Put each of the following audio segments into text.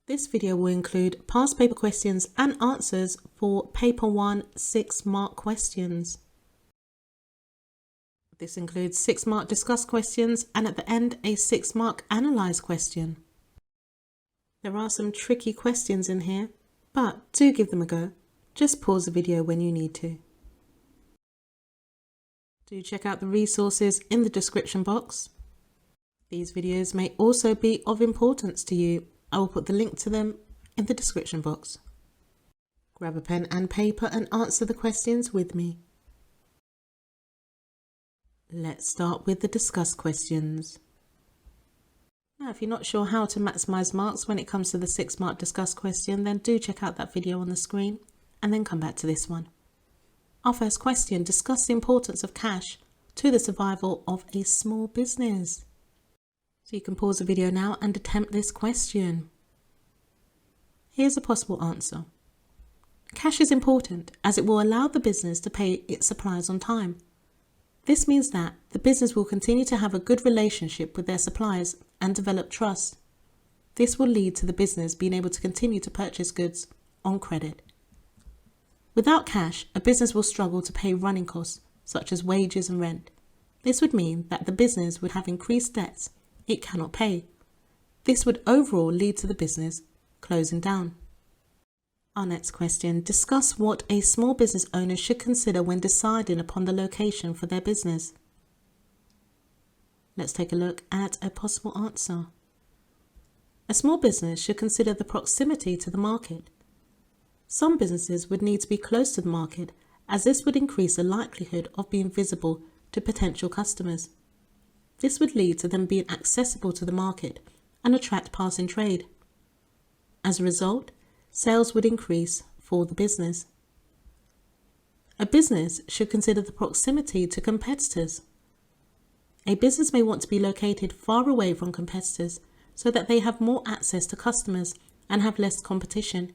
This video will include past paper questions and answers for Paper 1 6-mark questions. This includes 6-mark discuss questions and at the end a 6-mark analyse question. There are some tricky questions in here, but do give them a go. Just pause the video when you need to. Do check out the resources in the description box. These videos may also be of importance to you. I will put the link to them in the description box. Grab a pen and paper and answer the questions with me. Let's start with the discuss questions. Now, if you're not sure how to maximize marks when it comes to the 6-mark discuss question, then do check out that video on the screen and then come back to this one. Our first question: discuss the importance of cash to the survival of a small business. So you can pause the video now and attempt this question. Here's a possible answer. Cash is important as it will allow the business to pay its suppliers on time. This means that the business will continue to have a good relationship with their suppliers and develop trust. This will lead to the business being able to continue to purchase goods on credit. Without cash, a business will struggle to pay running costs such as wages and rent. This would mean that the business would have increased debts it cannot pay. This would overall lead to the business closing down. Our next question: discuss what a small business owner should consider when deciding upon the location for their business. Let's take a look at a possible answer. A small business should consider the proximity to the market. Some businesses would need to be close to the market, as this would increase the likelihood of being visible to potential customers. This would lead to them being accessible to the market and attract passing trade. As a result, sales would increase for the business. A business should consider the proximity to competitors. A business may want to be located far away from competitors so that they have more access to customers and have less competition.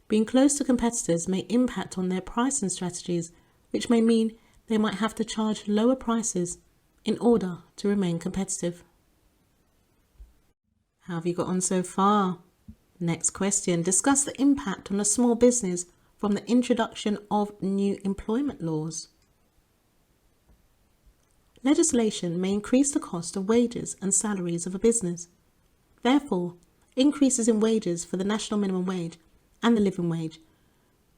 Being close to competitors may impact on their pricing strategies, which may mean they might have to charge lower prices in order to remain competitive. How have you got on so far? Next question: discuss the impact on a small business from the introduction of new employment laws. Legislation may increase the cost of wages and salaries of a business. Therefore, increases in wages for the national minimum wage and the living wage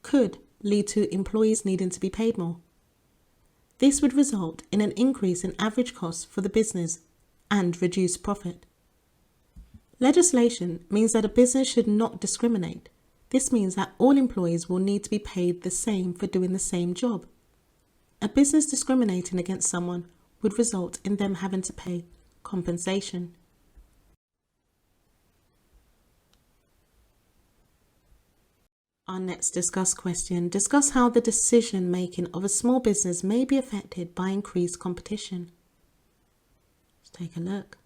could lead to employees needing to be paid more. This would result in an increase in average costs for the business and reduced profit. Legislation means that a business should not discriminate. This means that all employees will need to be paid the same for doing the same job. A business discriminating against someone would result in them having to pay compensation. Our next discuss question: discuss how the decision making of a small business may be affected by increased competition. Let's take a look.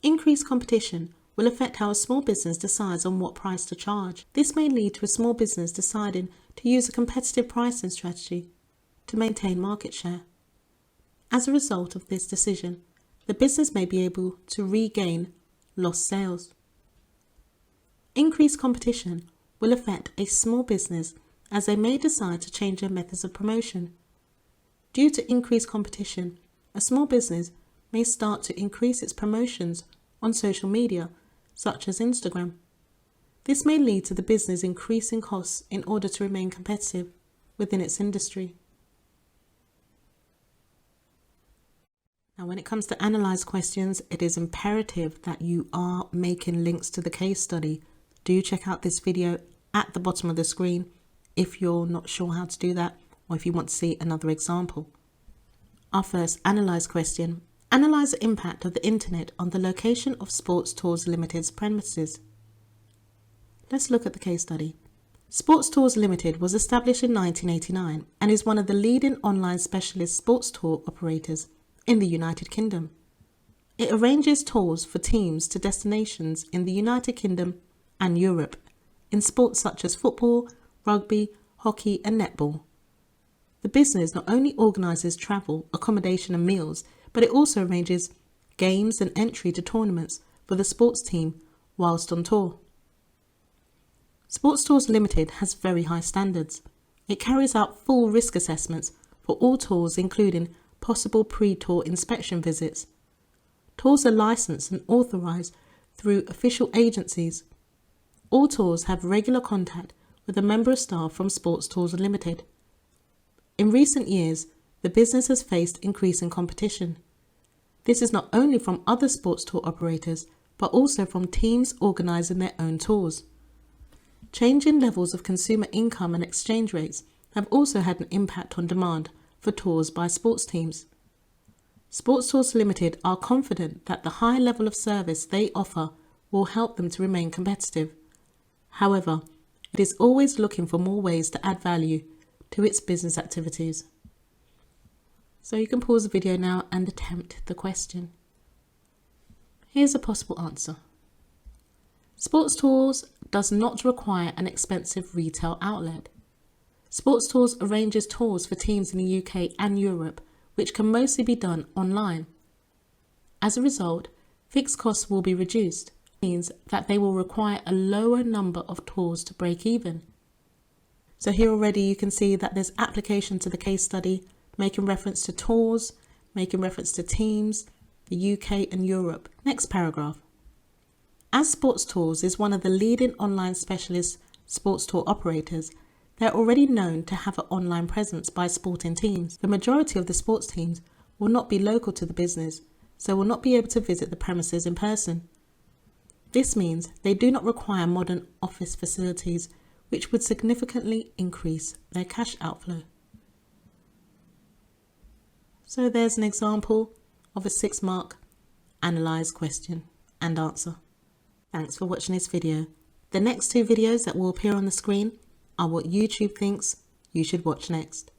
Increased competition will affect how a small business decides on what price to charge. This may lead to a small business deciding to use a competitive pricing strategy to maintain market share. As a result of this decision, the business may be able to regain lost sales. Increased competition will affect a small business as they may decide to change their methods of promotion. Due to increased competition, a small business may start to increase its promotions on social media, such as Instagram. This may lead to the business increasing costs in order to remain competitive within its industry. Now, when it comes to analyze questions, it is imperative that you are making links to the case study. Do check out this video at the bottom of the screen if you're not sure how to do that, or if you want to see another example. Our first analyze question: analyze the impact of the internet on the location of Sports Tours Limited's premises. Let's look at the case study. Sports Tours Limited was established in 1989 and is one of the leading online specialist sports tour operators in the United Kingdom. It arranges tours for teams to destinations in the United Kingdom and Europe in sports such as football, rugby, hockey and netball. The business not only organises travel, accommodation and meals, but it also arranges games and entry to tournaments for the sports team whilst on tour. Sports Tours Limited has very high standards. It carries out full risk assessments for all tours, including possible pre-tour inspection visits. Tours are licensed and authorised through official agencies. All tours have regular contact with a member of staff from Sports Tours Limited. In recent years, the business has faced increasing competition. This is not only from other sports tour operators, but also from teams organising their own tours. Changing levels of consumer income and exchange rates have also had an impact on demand for tours by sports teams. Sports Tours Limited are confident that the high level of service they offer will help them to remain competitive. However, it is always looking for more ways to add value to its business activities. So you can pause the video now and attempt the question. Here's a possible answer. Sports Tours does not require an expensive retail outlet. Sports Tours arranges tours for teams in the UK and Europe, which can mostly be done online. As a result, fixed costs will be reduced. It means that they will require a lower number of tours to break even. So here already you can see that there's application to the case study, making reference to tours, making reference to teams, the UK and Europe. Next paragraph. As Sports Tours is one of the leading online specialist sports tour operators, they're already known to have an online presence by sporting teams. The majority of the sports teams will not be local to the business, so will not be able to visit the premises in person. This means they do not require modern office facilities, which would significantly increase their cash outflow. So there's an example of a 6-mark analyse question and answer. Thanks for watching this video. The next 2 videos that will appear on the screen are what YouTube thinks you should watch next.